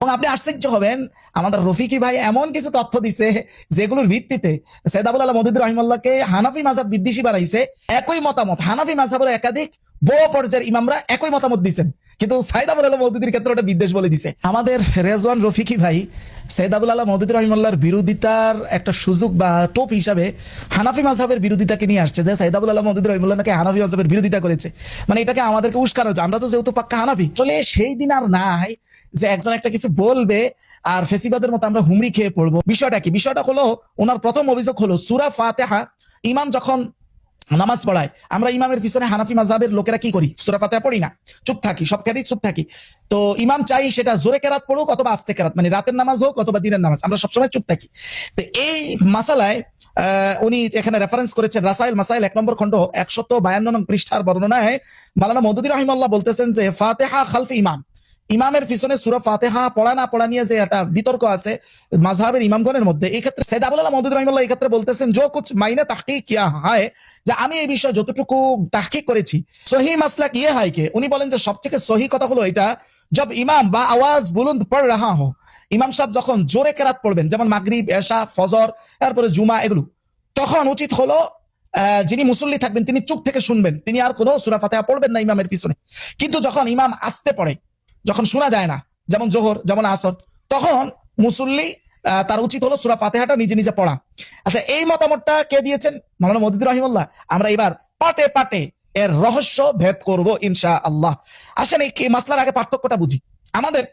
এবং আপনি আশ্চর্য হবেন, আমাদের রফিকি ভাই এমন কিছু তথ্য দিছে যেগুলোর ভিত্তিতে সৈয়দ আবুল আলা মওদুদী রাহিমাহুল্লাহকে হানাফি মাযহাব বিদ্বেষী বানাইছে। একই মতামত হানাফি মাযহাবের একাধিক বড় পর্যায়ের ইমামরা একই মতামত দিচ্ছেন, কিন্তু সৈয়দ আবুল আলা মওদুদীর ক্ষেত্রে ওটা বিদ্বেষ বলে দিছে। আমাদের রেজওয়ান রফিকি ভাই সৈয়দ আবুল আলা মওদুদী রাহিমাহুল্লাহর বিরোধিতার একটা সুযোগ বা টোপ হিসাবে হানাফি মাযহাবের বিরোধিতাকে নিয়ে আসছে, যে সৈয়দ আবুল আলা মওদুদী রাহিমাহুল্লাহ নাকি হানাফি মাযহাবের বিরোধিতা করেছে। মানে এটাকে আমাদেরকে উস্কানো, আমরা তো যেহেতু পাক্কা হানাফি, আসলে সেই দিন আর নাই যে একজন একটা কিছু বলবে আর ফেসিবাদের মতো আমরা হুমড়ি খেয়ে পড়বো। বিষয়টা কি? বিষয়টা হলো, ওনার প্রথম অভিযোগ হলো সূরা ফাতিহা ইমাম যখন নামাজ পড়ায়, আমরা ইমামের পিছনে হানাফি মাযহাবের লোকেরা কি করি? সূরা ফাতিহা পড়ি না, চুপ থাকি, সব কেরাত চুপ থাকি। তো ইমাম চাই সেটা জোরে কেরাত পড়ুক অথবা আস্তে কেরাত, মানে রাতের নামাজ হোক অথবা দিনের নামাজ, আমরা সবসময় চুপ থাকি। তো এই মাসালায় উনি এখানে রেফারেন্স করেছেন রাসাইল মাসাইল 1 নম্বর খণ্ড 152 নং পৃষ্ঠার বর্ণনায় মাওলানা মওদুদী রাহিমাহুল্লাহ বলতেছেন যে ফাতিহা খালফি ইমাম, ইমামের পিছনে সূরা ফাতিহা পড়া না পড়া নিয়ে যে একটা বিতর্ক আছে মাযহাবের ইমামগণের মধ্যে, এই ক্ষেত্রে সৈয়দ আবুল আলা মওদুদী রাহিমাহুল্লাহ এই ক্ষেত্রে বলতেছেন जो कुछ मैंने तहकीक किया है, যে আমি এই বিষয়ে যতটুকু তাহকিক করেছি, সহি মাসলাক ইয়ে হয় কে, উনি বলেন যে সবথেকে সহি কথা হলো এটা, जब ইমাম বা আওয়াজ বুলন্দ পড় রাহা হো, ইমাম সাহেব যখন জোরে কেরাত পড়বেন, যেমন মাগরিব, এশা, ফজর, তারপরে জুমা, এগুলো, তখন উচিত হলো যিনি মুসল্লি থাকবেন তিনি চুপ থেকে শুনবেন, তিনি আর কোনো সূরা ফাতিহা পড়বেন না ইমামের পিছনে। কিন্তু যখন ইমাম আস্তে পড়ে, যখন শোনা যায় না, যেমন জোহর, যেমন আসর, তখন মুসল্লি তার উচিত হলো সূরা ফাতিহাটা নিজে নিজে পড়া। আচ্ছা, এই মতামতটা কে দিয়েছেন? মাওলানা মওদুদী রাহিমাহুল্লাহ। আমরা এবার পাটে পাটে এর রহস্য ভেদ করব ইনশাআল্লাহ। আসেন এই মাসলার আগে পার্থক্যটা বুঝি। আমাদের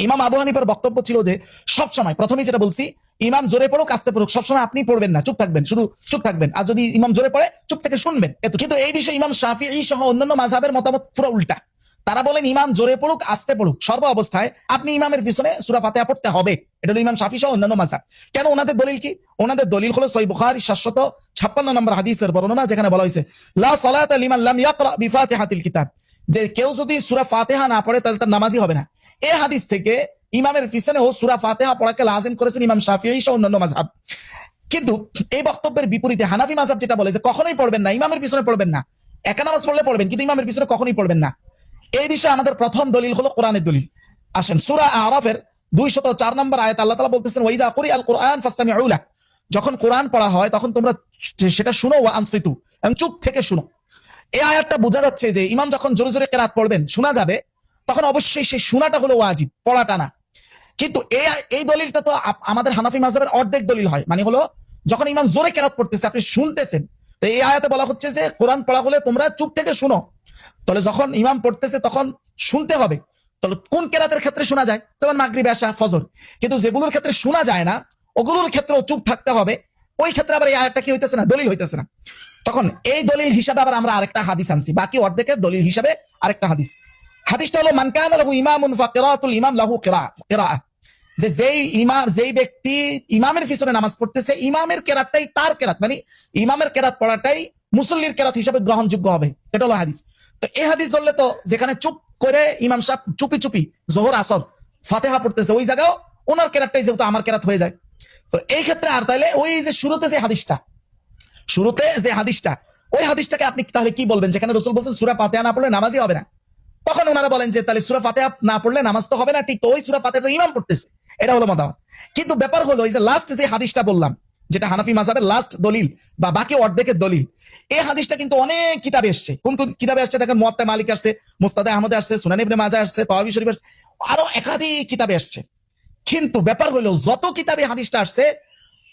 ইমাম আবু হানিফার বক্তব্য ছিল যে সবসময়, প্রথমেই যেটা বলছি, ইমাম জোরে পড়ুক আস্তে পড়ুক, সবসময় আপনি পড়বেন না, চুপ থাকবেন, শুধু চুপ থাকবেন, আর যদি ইমাম জোরে পড়ে চুপ থেকে শুনবেন। কিন্তু এই বিষয়ে ইমাম শাফিঈ সহ অন্যান্য মাযহাবের মতামত পুরো উল্টা। তারা বলেন ইমাম জোরে পড়ুক আস্তে পড়ুক, সর্ব অবস্থায় আপনি ইমামের পিছনে সূরা ফাতিহা পড়তে হবে। এটা হলো ইমাম শাফিঈ সহ অন্যান্য মাযহাব। কেন? ওনাদের দলিল কি? ওনাদের দলিল হলো সহিহ বুখারী 756 নম্বর হাদিসের বর্ণনা, যেখানে বলা হয়েছে লা সালাতা লিমান লাম ইয়াকরা বিফাতিহাতিল কিতাব, যে কেউ যদি সূরা ফাতিহা না পড়ে তাহলে তার নামাজই হবে না। এই হাদিস থেকে ইমামের পিছনেও সূরা ফাতিহা পড়াকে লাজিম করেছেন ইমাম শাফিঈ সহ অন্যান্য মাযহাব। কিন্তু এই বক্তব্যের বিপরীতে হানাফি মাযহাব যেটা বলে যে কখনোই পড়বেন না, ইমামের পিছনে পড়বেন না, একা নামাজ পড়লে পড়বেন কিন্তু ইমামের পিছনে কখনোই পড়বেন না। এই বিষয়ে আমাদের প্রথম দলিল হলো কোরআনের দলিল। আসেন সূরা আরাফের 204 নম্বর আয়াত আল্লাহ তাআলা বলতেছেন ওয়াইদা কুরিআল কুরআন ফাসতামিউ লাহ, যখন কোরআন পড়া হয় তখন তোমরা সেটা শুনো, ওয়া আনসিতু, এবং চুপ থেকে শুনো। এই আয়াতটা বোঝা যাচ্ছে যে ইমাম যখন জোরে জোরে কেরাত পড়বেন, শোনা যাবে, তখন অবশ্যই সেই শোনাটা হলো ওয়াজিব, পড়াটা না। কিন্তু এই দলিলটা তো আমাদের হানাফি মাযহাবের অর্ধেক দলিল হয়, মানে হলো যখন ইমাম জোরে কেরাত পড়তেছে আপনি শুনতেছেন, তো এই আয়াতে বলা হচ্ছে যে কোরআন পড়া হলে তোমরা চুপ থেকে শুনো। তাহলে যখন ইমাম পড়তেছে তখন শুনতে হবে। তাহলে কোন কেরাতের ক্ষেত্রে শোনা যায়? যেমন মাগরিব, এশা, ফজর। কিন্তু যেগুলোর ক্ষেত্রে শোনা যায় না ওগুলোর ক্ষেত্রেও চুপ থাকতে হবে। ওই ক্ষেত্রে আবার এই আয়াতটা কি হইতেছে না? দলিল হইতেছে না। তখন এই দলিল হিসাবে আবার আমরা আরেকটা হাদিস আনছি, বাকি অর্ধেকের দলিল হিসাবে আরেকটা হাদিস। হাদিসটা হলো মান কানা লাহু ইমামুন ফাকিরাতুল ইমাম লাহু কিরাআহ, যে যেই ব্যক্তি ইমামের পিছনে নামাজ পড়তেছে, ইমামের কেরাতটাই তার কেরাত, মানে ইমামের কেরাত পড়াটাই মুসল্লির কেরাত হিসাবে গ্রহণযোগ্য হবে। এটা হলো হাদিস। তো এই হাদিস ধরলে তো যেখানে চুপ করে ইমাম সাহেব চুপি চুপি জোহর আসর ফাতিহা পড়তেছে, ওই জায়গাও ওনার কেরাতটাই যেহেতু আমার কেরাত হয়ে যায়। তো এই ক্ষেত্রে আর তাহলে ওই যে শুরুতে যে হাদিসটা ওই হাদিসটাকে আপনি তাহলে কি বলবেন, যেখানে রাসূল বলছেন সূরা ফাতিহা না পড়লে নামাজই হবে না? তখন ওনারা বলেন যে তাহলে সূরা ফাতিহা না পড়লে নামাজ তো হবে না, ঠিক তো ওই সূরা ফাতিহা তো ইমাম পড়তেছে, এটা হলো মতামত। কিন্তু ব্যাপার হলো এই যে লাস্ট যে হাদিসটা বললাম, যেটা হানাফি মাযহাবের লাস্ট দলিল বা বাকি অর্ধেকের দলিল, এই হাদিসটা কিন্তু অনেক কিতাবে আসছে। কোন কোন কিতাবে আসছে দেখেন, মুয়াত্তা মালিক আসছে, মুস্তাদে আহমদে আসছে, সুনান ইবনে মাজাহ আসছে, তাওয়াবি শরীফ আসছে, আরো একাধিক কিতাবে আসছে। কিন্তু ব্যাপার হলো যত কিতাবে হাদিসটা আসছে,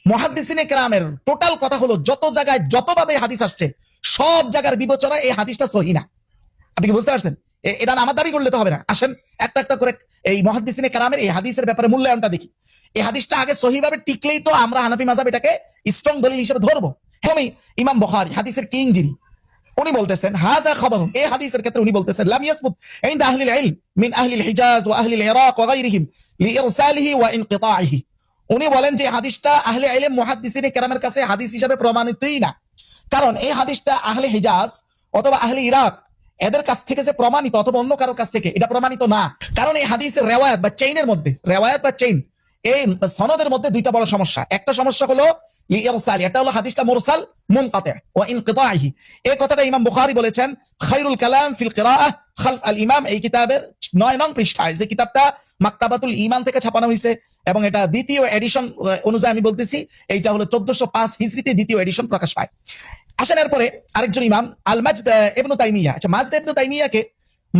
মুহাদ্দিসিনে কেরামের টোটাল কথা হলো যত জায়গায় যতভাবে হাদিস আসছে সব জায়গার বিবেচনায় এই হাদিসটা সহিহ না। আপনি কি বুঝতে পারছেন? এটা আমার দাবি করলে তো হবে না। আসেন একটা একটা করে এই মুহাদ্দিসিনে কেরামের এই হাদিসের ব্যাপারে মূল্যায়নটা দেখি। এই হাদিসটা আগে সহিভাবে টিকলেই তো আমরা হানাফি মাযহাব এটাকে স্ট্রং দলিল হিসেবে ধরবো। আমি ইমাম বুখারী হাদিসের কিং যিনি, উনি বলতেছেন হাযা খবরুন, এই হাদিসের ক্ষেত্রে উনি বলতেছেন লাম ইয়াসবুত ইনদা আহলিল ইলম মিন আহলিল হিজাজ ওয়া আহলিল ইরাক ওয়া গায়রিহিম লিইরসালিহি ওয়া ইনকিতাইহি। উনি বলেন যে হাদিসটা আহলে ইলম মুহাদ্দিসিনে কেরামের কাছে হাদিস হিসেবে প্রমাণিতই না, কারণ এই হাদিসটা আহলে হিজাজ অথবা আহলে ইরাক এদের কাছ থেকে যে প্রমাণিত অথবা অন্য কারো কাছ থেকে এটা প্রমাণিত না। কারণ এই হাদিসের রেওয়ায়াত বা চেইনের মধ্যে, রেওয়ায়াত বা চেইন এই সনদের মধ্যে দুইটা বড় সমস্যা। একটা সমস্যা হলো ইরসাল, এটা হলো হাদিসটা মুরসাল মুনকাতি ওয়া ইনকিতাহি। এই কথাটা ইমাম বুখারী বলেছেন খায়রুল কালাম ফিল কিরাআহ খালফ আল ইমাম, এই কিতাবের 9 নং পৃষ্ঠায়, যে কিতাবটা মাকতাবাতুল ঈমান থেকে ছাপানো হয়েছে এবং এটা দ্বিতীয় এডিশন অনুযায়ী আমি বলতেছি, এইটা হলো 1405 হিজরিতে দ্বিতীয় এডিশন প্রকাশ পায়। আসেন এরপরে আরেকজন ইমাম আল মাজদ ইবনে তাইমিয়া। আচ্ছা, মাজদ ইবনে তাইমিয়াকে,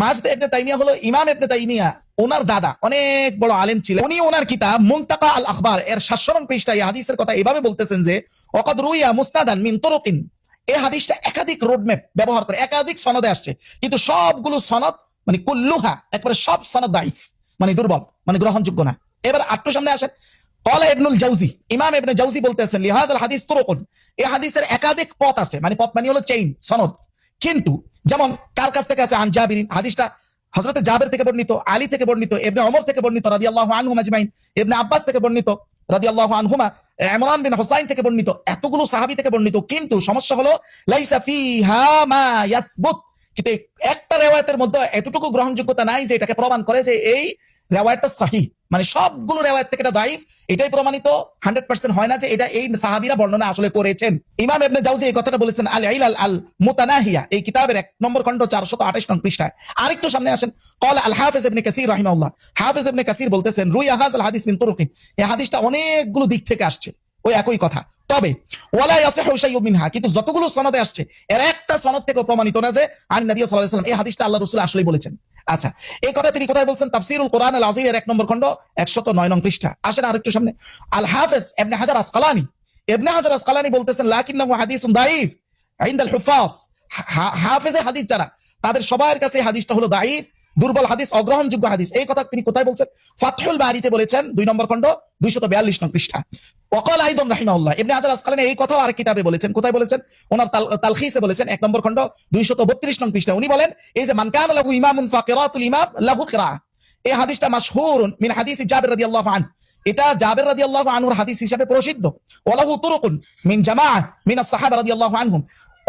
মাজদ ইবনে তাইমিয়া হলো ইমাম ইবনে তাইমিয়া, ওনার দাদা অনেক বড় আলেম ছিলেন। উনি ওনার কিতাব মুনতাকা আল আখবার এর 700 নং পৃষ্ঠায় এই হাদিসের কথা এভাবে বলতেছেন যে ওয়াকাদ রুইয়া মুসনাদান মিন তুরুকিন, এই হাদিসটা একাধিক রোডম্যাপ ব্যবহার করে একাধিক সনদে আসছে, কিন্তু সবগুলো সনদ মানে কুল্লুহা একবারে সব সনদ দাইফ, মানে দুর্বল, মানে গ্রহণযোগ্য না। এবার আটটু সামনে আসেন, ক্বালা ইবনুল জাওজি, ইমাম ইবনে জাওজি বলতেছেন লিহাযাল হাদিস তুরুকুন, এই হাদিসের একাধিক পথ আছে, মানে পথ মানে হলো চেইন সনদ, কিন্তু যেমন কার কাছ থেকে আছে আন জাবিরিন, হাদিসটা হযরতে জাবের থেকে বর্ণিত, আলী থেকে বর্ণিত, ইবনে ওমর থেকে বর্ণিত রাদিয়াল্লাহু আনহুম আজমাইন, ইবনে আব্বাস থেকে বর্ণিত রাদিয়াল্লাহু আনহুমা, ইমরান বিন হুসাইন থেকে বর্ণিত, এতগুলো সাহাবী থেকে বর্ণিত, কিন্তু সমস্যা হলো লাইসা ফিহা মা ইয়াসবুত, কিন্তু একটা রিওয়ায়াতের মধ্যে এতটুকু গ্রহণযোগ্যতা নাই যে এটাকে প্রমাণ করে যে এই রিওয়ায়াতটা সহিহ, মানে সবগুলো রিওয়ায়াত থেকে এটা দাইফ, এটাই প্রমাণিত 100% হয় না যে এটা এই সাহাবীরা বর্ণনা আসলে করেছেন। ইমাম ইবনে জাওজি এই কথাটা বলেছেন আল ইলাল আল মুতানাহিয়া, এই কিতাবের 1 নম্বর খণ্ড 428 নং পৃষ্ঠায়। আরেকটু সামনে আসেন, ক্বালা আল হাফিজ ইবনে কাসির রাহিমাহুল্লাহ, হাফিজ ইবনে কাসির বলতেছেন রুইয়া হাযাল হাদিস মিন তুরুকিন, এই হাদিসটা অনেকগুলো দিক থেকে আসছে, ওই একই কথা, তবে ওয়ালা ইয়াসিহু শাইউম মিনহা, কিন্তু যতগুলো সনদে আসছে এর একটা সনদ থেকে প্রমাণিত না যে আন নবী সাল্লাল্লাহু আলাইহি ওয়াসাল্লাম এই হাদিসটা আল্লাহর রাসূল আসলেই বলেছেন। আচ্ছা, এই কথা তিনি কোথায় বলছেন? তাফসীরুল কোরআন আল আযীম এর 1 নম্বর খণ্ড 109 নং পৃষ্ঠা। আসেন আরেকটু সামনে, আল হাফিজ ইবনে হাজার আসকালানী, ইবনে হাজার আসকালানী বলতেছেন লাকিন্নাহু হাদিসুন দাঈফ ইনদাল হুফাজ, হাফিজের হাদিস যারা তাদের সবার কাছে এই হাদিসটা হলো দাঈফ, দুর্বল হাদিস, অগ্রহণযোগ্য হাদিস। এই কথা তিনি কোথায় বলছেন? ফাতহুল বারিতে বলেছেন 2 নম্বর খণ্ড 242 নং পৃষ্ঠা। ওয়াকাল আইদান রাহিমাহুল্লাহ, ইবনে হাজার আসকালানী এই কথাও আর কিতাবে বলেছেন, কোথায় বলেছেন? ওনার তালখিসে বলেছেন 1 নম্বর খণ্ড 232 নং পৃষ্ঠা। উনি বলেন এই যে মান কানা লাহু ইমামুন ফাকিরাতুল ইমাম লাহু কিরাআহ, এই হাদিসটা মাশহুরুন মিন হাদিস জাবির রাদিয়াল্লাহু আনহু, এটা জাবির রাদিয়াল্লাহু আনহুর হাদিস হিসেবে প্রসিদ্ধ। ওয়ালাহু তুরুকুন মিন জামাআহ মিন আস-সাহাবা রাদিয়াল্লাহু আনহুম,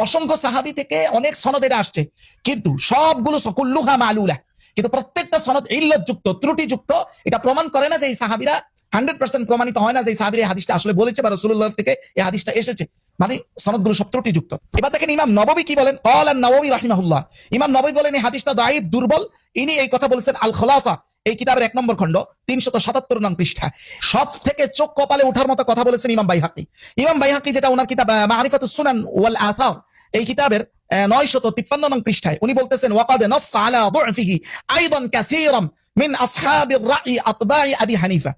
অসংখ্য সাহাবী থেকে অনেক সনদ এটা আসছে, কিন্তু সবগুলো কুল্লুহা মালুলা, কিন্তু প্রত্যেকটা সনদ ইল্লতযুক্ত, ত্রুটিযুক্ত। এটা প্রমাণ করে না যে এই সাহাবীরা 100% প্রমাণিত হয় না যে এই সাহাবীরা এই হাদিসটা আসলে বলেছে বা রাসূলুল্লাহ থেকে এই হাদিসটা এসেছে, মানে সনদগুলো সব ত্রুটিযুক্ত। এবার দেখেন ইমাম নববী কি বলেন, ক্বালা আন-নাওয়াবী রাহিমাহুল্লাহ, ইমাম নববী বলেন এই হাদিসটা দাঈফ, দুর্বল। ইনি এই কথা বলেছেন আল খুলাসা, এই কিতাবের 1 নম্বর খণ্ড 377 নং পৃষ্ঠা। সব থেকে চোখ কপালে ওঠার মতো কথা বলেছেন ইমাম বাইহাকী। ইমাম বাইহাকী যেটা ওনার কিতাব মারিফাতুস সুনান ওয়াল আসার, এই কিতাবের 953 নং পৃষ্ঠায় উনি বলতেছেন ওয়াকাদ নাস আলা দু'ফিহি আইদান কাসীরাম মিন আসহাবির রাই আতবাই আবি হানিফা,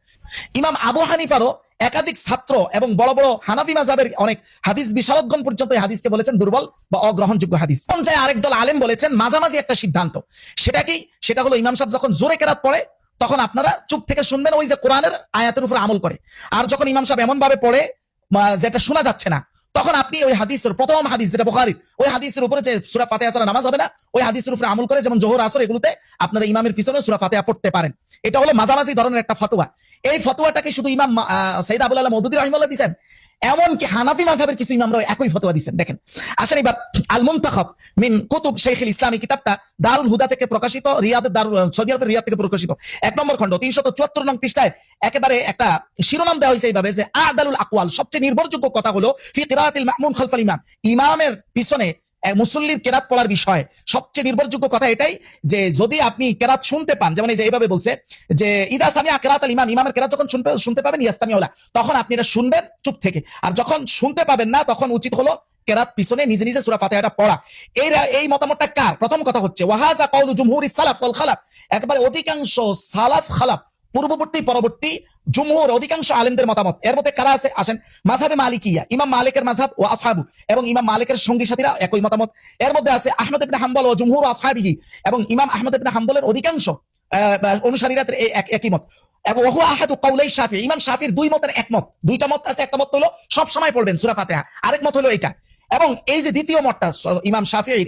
ইমাম আবু হানিফারও একাধিক ছাত্র এবং বড় বড় হানাফি মাযহাবের অনেক হাদিস বিশারদগণ পর্যন্ত এই হাদিসকে বলেছেন দুর্বল বা অগ্রহণযোগ্য হাদিস। পঞ্চায় আরেক দল আলেম বলেছেন মাঝামাঝি একটা সিদ্ধান্ত, সেটা কি? সেটা হলো ইমাম সাহেব যখন জোরে কেরাত পড়ে তখন আপনারা চুপ থেকে শুনবেন, ওই যে কোরআনের আয়াতের উপর আমল করে। আর যখন ইমাম সাহেব এমন ভাবে পড়ে যেটা শোনা যাচ্ছে না, তখন আপনি ওই হাদিসের প্রথম হাদিস যেটা বুখারীর, ওই হাদিসের উপরে যে সূরা ফাতিহা ছাড়া নামাজ হবে না, ওই হাদিসের উপরে আমল করে, যেমন যোহর আসর এগুলোতে আপনারা ইমামের পিছনে সূরা ফাতিহা পড়তে পারেন। এটা হলো মাঝামাঝি ধরনের একটা ফতোয়া। এই ফতোয়াটাকে শুধু ইমাম সাইয়্যিদ আবুল আলা মওদুদী রাহিমাহুল্লাহ দিয়েছেন, এমনকি হানাফি মাযহাবের কিছু ইমামরাও একই ফতোয়া দিয়েছেন। দেখেন, আসেন এবার আল মুনতাখাব মিন কুতুব শাইখুল ইসলাম, এই কিতাবটা দারুল হুদা থেকে প্রকাশিত, সৌদি আরবের রিয়াদ থেকে প্রকাশিত, 1 নম্বর খণ্ড 374 নং পৃষ্ঠায় একেবারে একটা শিরোনাম দেওয়া হয়েছে এইভাবে যে আদালুল আকওয়াল, সবচেয়ে নির্ভরযোগ্য কথা হলো ফি কিরাআতিল মা'মুম খালফাল ইমাম, ইমামের পিছনে মুসল্লির কেরাত পড়ার বিষয় সবচেয়ে নির্ভরযোগ্য কথা এটাই যে যদি আপনি কেরাত শুনতে পান, যেমন এই যে এইভাবে বলছে যে ইদা সামিআ কিরাআতাল ইমাম, ইমামের কেরাত যখন শুনতে পাবেন ইয়াস্তামিউলা, তখন আপনি এটা শুনবেন চুপ থেকে, আর যখন শুনতে পাবেন না তখন উচিত হলো কেরাত পিছনে নিজে নিজে সূরা ফাতিহাটা পড়া। এই মতামতটা কার? প্রথম কথা হচ্ছে ওয়াহাযা কাউলু জুমহুরিস সালাফ ওয়াল খালাফ, একেবারে অধিকাংশ সালাফ খালাফ পূর্ববর্তী পরবর্তী জুমহুর অধিকাংশ আলেমদের মতামত। এর মধ্যে কারা আছে? আসেন, মাযহাবে মালিকিয়া, ইমাম মালিকের মাযহাব ও আসহাবু এবং ইমাম মালিকের সঙ্গী সাথীরা একই মতামত। এর মধ্যে আছে আহমদ ইবনে হাম্বল ও জুমহুর আসহাবিহি, এবং ইমাম আহমদ ইবনে হাম্বলের অধিকাংশ অনুসারীরা একই মত। এবং ওহু আহাদু কাউলাই শাফিঈ, ইমাম শাফিঈর 2 মতের একমত, 2টা মত আছে। একটা মত হলো সব সময় পড়বেন সূরা ফাতিহা, আরেক মত হলো এটা। এবং এই যে দ্বিতীয় মতটা ইমাম শাফিঈর,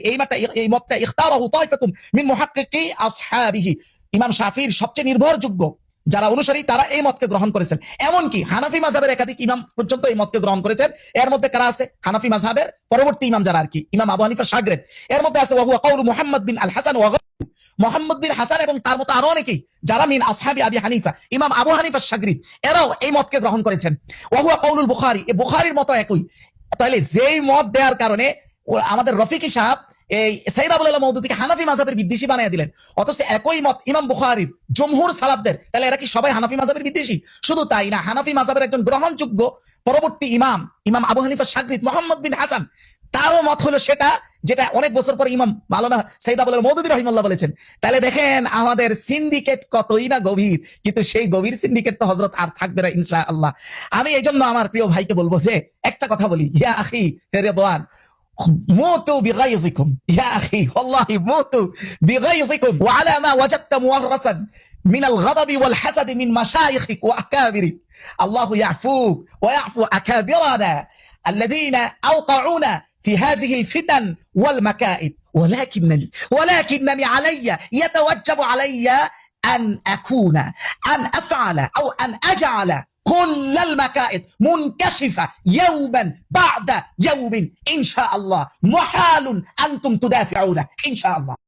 এই মতটা ইখতারাহু তাইফাতুম মিন মুহাক্কিকি আসহাবিহি, ইমাম শাফিঈর সবচেয়ে নির্ভরযোগ্য যারা অনুসারী তারা এই মতকে গ্রহণ করেছেন। এমনকি হানাফি মাযহাবের একাধিক ইমাম পর্যন্ত এই মতকে গ্রহণ করেছেন। এর মধ্যে কারা আছে? হানাফি মাযহাবের পরবর্তী ইমাম যারা আর কি, ইমাম আবু হানিফার শাগরেদ। এর মধ্যে আছে ওয়া হুয়া কাউলু মুহাম্মদ বিন আল হাসান ওয়া মোহাম্মদ বিন হাসান এবং তার মতো আরো অনেকেই যারা মিন আসহাবি আবি হানিফা, ইমাম আবু হানিফার শাগরিদ, এরাও এই মতকে গ্রহণ করেছেন। ওয়া হুয়া কাউলুল বুখারী, এই বুখারীর মতো একই। তাহলে যেই মত দেওয়ার কারণে আমাদের রফিকি সাহেব এই সাইয়্যিদ আবুল আলা মওদুদীকে হানাফি মাযহাবের বিদ্বেষী বানিয়ে দিলেন, অথচ একই মত ইমাম বুখারীর জমহুর সালাফদের। তাহলে এরা কি সবাই হানাফি মাযহাবের বিদ্বেষী? শুধু তাই না, হানাফি মাযহাবের একজন গ্রহণযোগ্য পরবর্তী ইমাম, ইমাম আবু হানিফার শাগরিদ মোহাম্মদ বিন হাসান, তারও মত হলো সেটা যেটা অনেক বছর পর ইমাম মাওলানা সাইয়্যিদ আবুল আলা মওদুদী রাহিমাহুল্লাহ বলেছেন। তাহলে দেখেন আমাদের সিন্ডিকেট কতই না গভীর, কিন্তু সেই গভীর সিন্ডিকেট তো হযরত আর থাকবে না ইনশাআল্লাহ। আমি এই জন্য আমার প্রিয় ভাইকে বলবো যে একটা কথা বলি, ইয়া আখি রিদওয়ান, موتوا بغيظكم يا أخي، والله موتوا بغيظكم وعلى ما وجدت مورثا من الغضب والحسد من مشايخك وأكابرك. الله يعفوك ويعفو أكابرنا الذين أوقعونا في هذه الفتن والمكائد. ولكنني علي يتوجب علي أن أكون أن أفعل أو أن أجعل كل المكائد منكشفة يوما بعد يوم إن شاء الله، محال أنتم تدافعونه إن شاء الله.